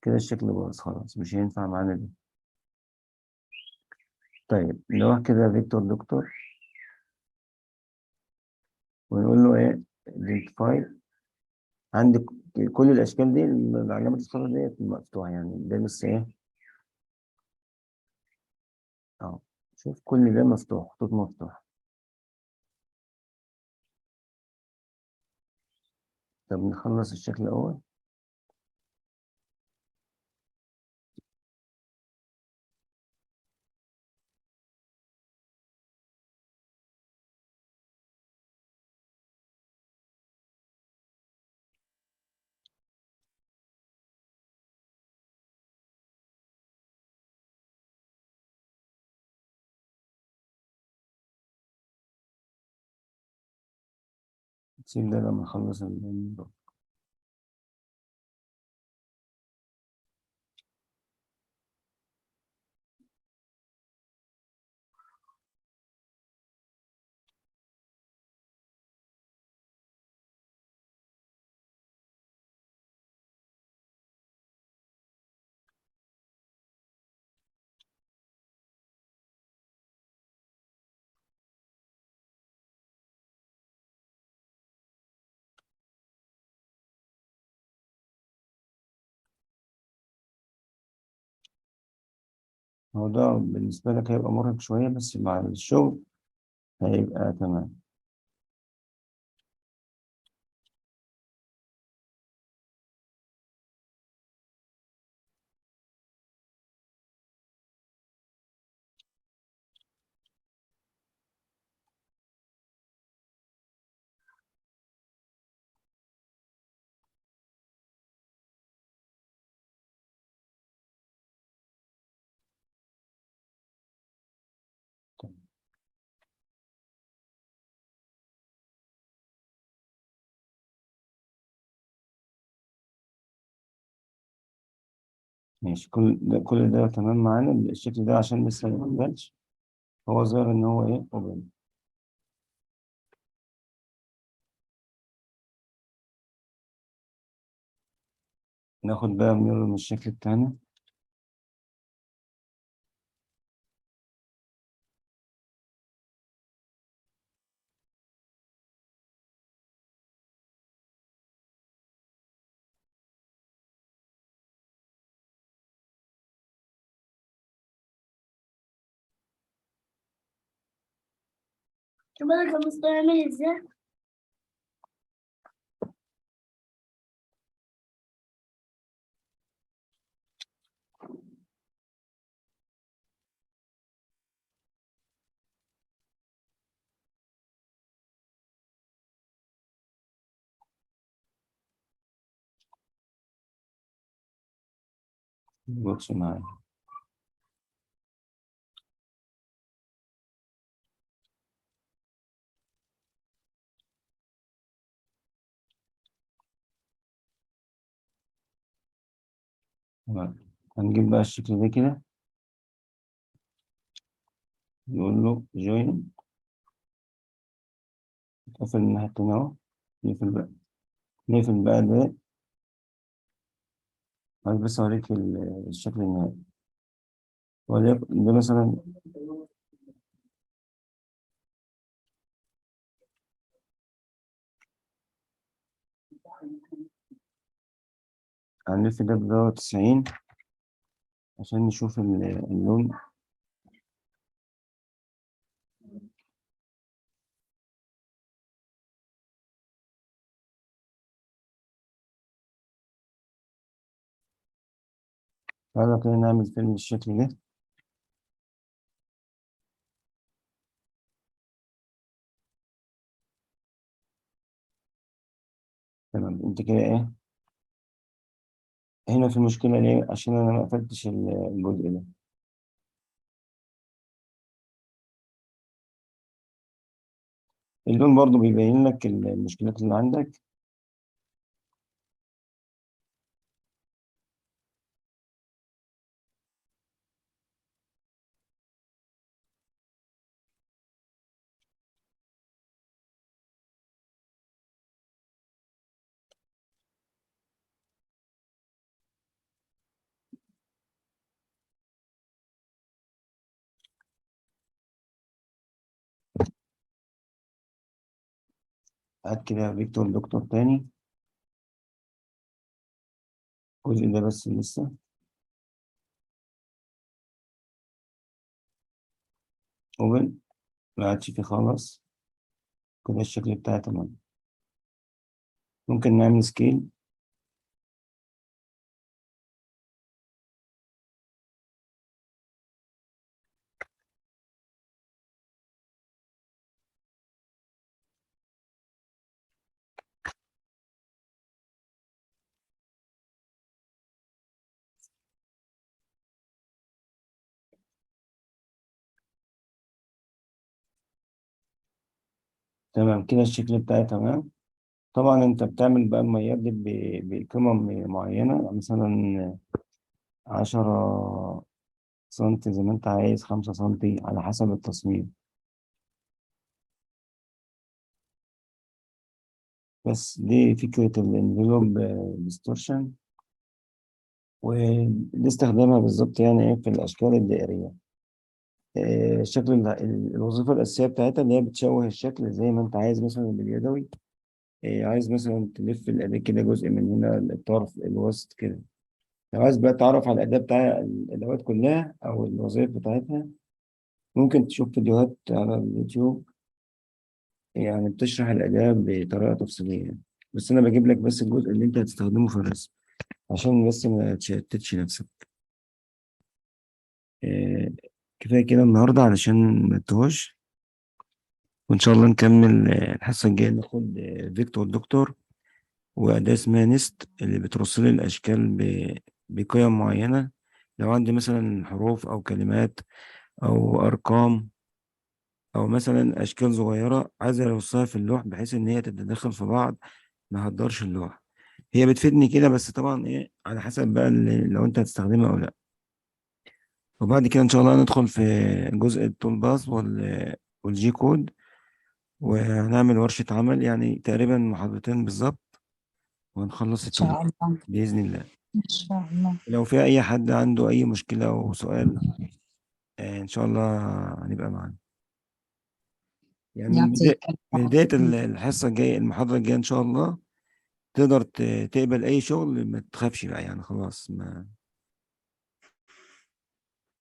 كده الشكل باظ خلاص، مش هينفع معانا ده. طيب نروح كده فيكتور دكتور، ونقول له إيه، identify. عندك كل الأشكال دي، العلامات الصغيرة ديت مفتوحة، يعني ده بس إيه، أهو. شوف كل ده مفتوح، خطوط مفتوحة. طب نخلص الشكل الأول. نسيب ده لما نخلص هو ده بالنسبة لك هيبقى مرهق شوية، بس مع الشغل هيبقى تمام. ماشي، كل ده تمام معانا. الشكل ده عشان لسه ما اتقبلش، هو ظاهر إن هو إيه قبل. ناخد بقى من الشكل التاني. شو بالك المسطول عامل ازاي؟ بص معايا. تمام. هنجيب بقى الشكل ده كده، نقول له جوين، نقفل الناحية التانية أهو، نقفل بقى ده. عايز بس أوريك الشكل النهائي. وليكن ده مثلا، هنلف ده بزاوية 90 عشان نشوف اللون. تعالى كده نعمل فيلم بالشكل ده. تمام، انت كده ايه؟ هنا في مشكلة ليه؟ عشان انا ما قفلتش الجزء ده. اللون برضو بيبين لك المشكلات اللي عندك. هات كده فيكتور دكتور تاني، الجزء ده بس لسه. اوبن، ما عادش فيه خالص. كده الشكل بتاعه تمام. ممكن نعمل سكيل. تمام كده الشكل بتاعه تمام. طبعا انت بتعمل بقى الميات دي بقيمة معينة، مثلا 10 سنتي زي ما انت عايز، 5 سنتي على حسب التصميم. بس دي فكرة الانفلوب ديستورشن، ودي استخدامها بالظبط يعني ايه في الأشكال الدائرية. الشكل الوظيفة الأساسية بتاعتها اللي هي بتشوه الشكل زي ما انت عايز، مثلا باليدوي. عايز مثلا تلف الأداة كده جزء من هنا، الطرف الوسط كده. لو عايز بقى تعرف على الأداة بتاع الأدوات كلها أو الوظائف بتاعتها، ممكن تشوف فيديوهات على اليوتيوب يعني بتشرح الأداة بطريقة تفصيلية. بس أنا بجيب لك بس الجزء اللي أنت هتستخدمه في الرسم عشان بس ما تشتتش نفسك. آه، كفاية كده النهاردة علشان ما تتوهش، وإن شاء الله نكمل الحصة الجاية ناخد فيكتور دكتور وأداة اسمها نست اللي بترص لي الأشكال بقيم معينة. لو عندي مثلا حروف أو كلمات أو أرقام أو مثلا أشكال صغيرة عايز أرصها في اللوح بحيث إن هي تتداخل في بعض، ما هقدرش اللوح. هي بتفيدني كده، بس طبعا إيه على حسب بقى لو أنت هتستخدمها أو لأ. وبعد كده إن شاء الله ندخل في جزء التول باس والجي كود، وهنعمل ورشة عمل يعني تقريبا محاضرتين بالظبط، وهنخلص إن شاء التول الله. بإذن الله. إن شاء الله. لو في أي حد عنده أي مشكلة أو سؤال إن شاء الله هنبقى معانا. يعني يعطيك ألف من بداية عافية. الحصة الجاية المحاضرة الجاية إن شاء الله تقدر تقبل أي شغل، ما تخافش بقى يعني خلاص. إن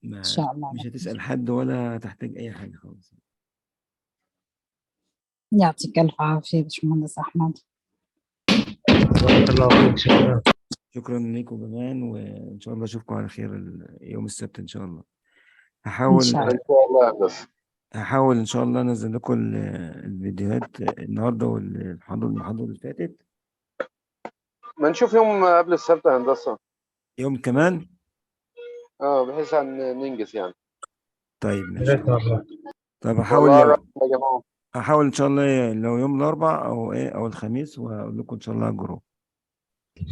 ما شاء الله. مش هتسأل حد ولا تحتاج أي حاجة خالص. يعطيك ألف عافية باشمهندس أحمد. بارك الله فيك، شكرا. شكرا لكم كمان، وإن شاء الله أشوفكم على خير يوم السبت إن شاء الله. إن شاء هحاول ان الله. شاء الله يا هندسه. هحاول إن شاء الله أنزل لكم الفيديوهات النهاردة والمحاضرة اللي فاتت ما نشوف يوم قبل السبت يا هندسه. يوم كمان. بحيث ان ننجز يعني. طيب يا ماشي. ريت والله. طب والله هحاول رأيك يا جماعه. هحاول ان شاء الله لو يوم الاربع او ايه او الخميس، وهقول لكم ان شاء الله على الجروب.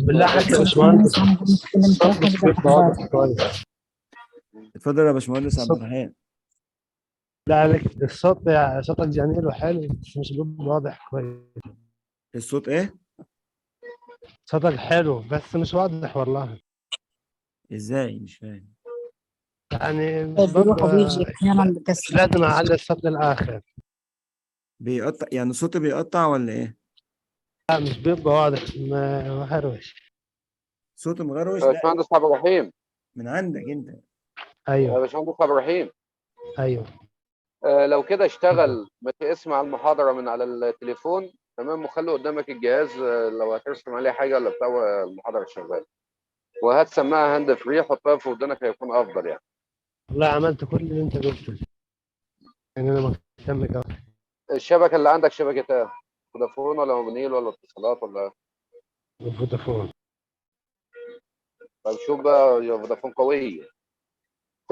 بالله عليك يا الخميس باشمهندس، عندي مشكلة الصوت امتى مش أقدر بيبقى أحضر. واضح كويس. اتفضل يا باشمهندس عبد الصوت، الرحمن. بالله عليك الصوت، يعني صوتك جميل وحلو بس مش بيبقى واضح كويس. الصوت ايه؟ صوتك حلو بس مش واضح والله. ازاي؟ مش فاهم. يعني مش بيروح وبيجي بيبقى. أحيانا مش بكسر. لازم أعلي الصوت للآخر. بيقطع يعني صوتي بيقطع ولا ايه؟ لا مش بيبقى واضح، محروش. صوتي مغروش؟ يا لا، باشمهندس عبد الرحيم. من عندك انت. يا أيوه. باشمهندس عبد الرحيم. أيوه. لو كده اشتغل ما اسمع المحاضره من على التليفون. تمام، وخلي قدامك الجهاز، لو هترسم عليه حاجه ولا بتاع المحاضره شغاله. وهات سماعه هاند فري حطها في ودنك هيكون افضل يعني. والله عملت كل اللي أنت قلته، يعني أنا مهتم كده. الشبكه اللي عندك شبكه ايه؟ فودافون ولا موبينيل ولا اتصالات ولا؟ فودافون. طب شوف بقى يا فودافون قويه.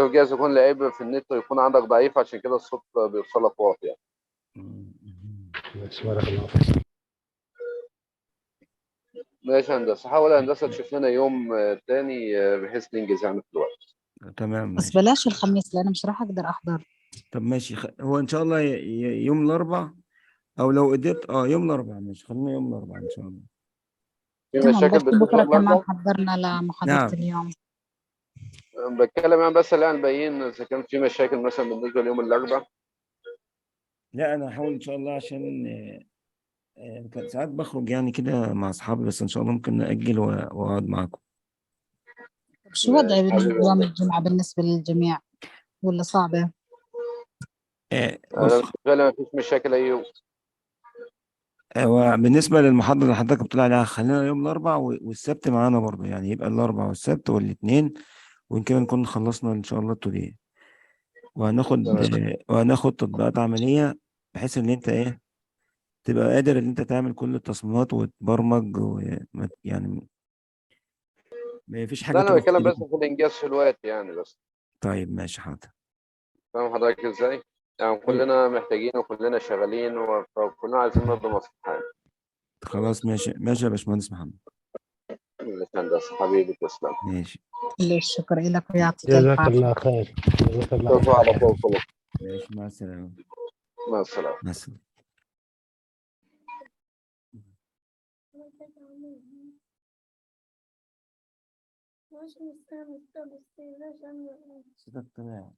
شوف جايز يكون العيب في النت ويكون عندك ضعيف عشان كده الصوت بيوصلك واطي يعني. بس بارك الله فيك. ماشي يا هندسه، حاول يا هندسه تشوف لنا يوم تاني بحيث ننجز يعني في الوقت. تمام بس ماشي. بلاش الخميس لأن مش راح أقدر أحضر. طب ماشي، هو ان شاء الله يوم الاربع، او لو قدرت يوم الاربع ماشي، خلينا يوم الاربع ان شاء الله. في تمام، مشاكل بس بالنسبه بكرة كمان للاربع؟ حضرنا لمحاضرة نعم. اليوم. بتكلم يعني بس اللي الباقيين اذا كان في مشاكل مثلا بالنسبه ليوم الاربع. لا انا هحاول ان شاء الله عشان كان ساعات بخرج يعني كده مع اصحابي، بس ان شاء الله ممكن نأجل واقعد معاكم. طب شو وضعي ماشي بالنسبة حبيبي يا ليوم هندسه. الجمعة بالنسبة للجميع ولا صعبة؟ بص، انا بالنسبه لي ما فيش مشاكل اي يوم. هو بالنسبة للمحاضرة اللي حضرتك بتقول عليها خلينا يوم الأربع والسبت معانا برضه، يعني يبقى الأربع والسبت والاثنين، وإن كده نكون خلصنا إن شاء الله التوليه. وهناخد تمام. وهناخد تطبيقات عملية بحيث إن أنت إيه تبقى قادر إن أنت تعمل كل التصميمات وتبرمج يعني ما فيش حاجة لا انا تقف بتكلم إيدك. بس في الانجاز في الوقت يعني بس. طيب ماشي حاضر. فاهم حضرتك ازاي؟ يعني طيب كلنا محتاجين وكلنا شغالين وكلنا عايزين نرضي مصلحة. خلاص ماشي ماشي يا باشمهندس محمد. ماشي يا هندسه حبيبي تسلم. ماشي كل الشكر لك ويعطيك ألف جزاك عافية. الله خير. جزاك الله تصبح على خير. خير كلكم. ماشي، مع السلامة. مع السلامه. مع السلامة. ماشي مستني بس ليش صوتك طلع.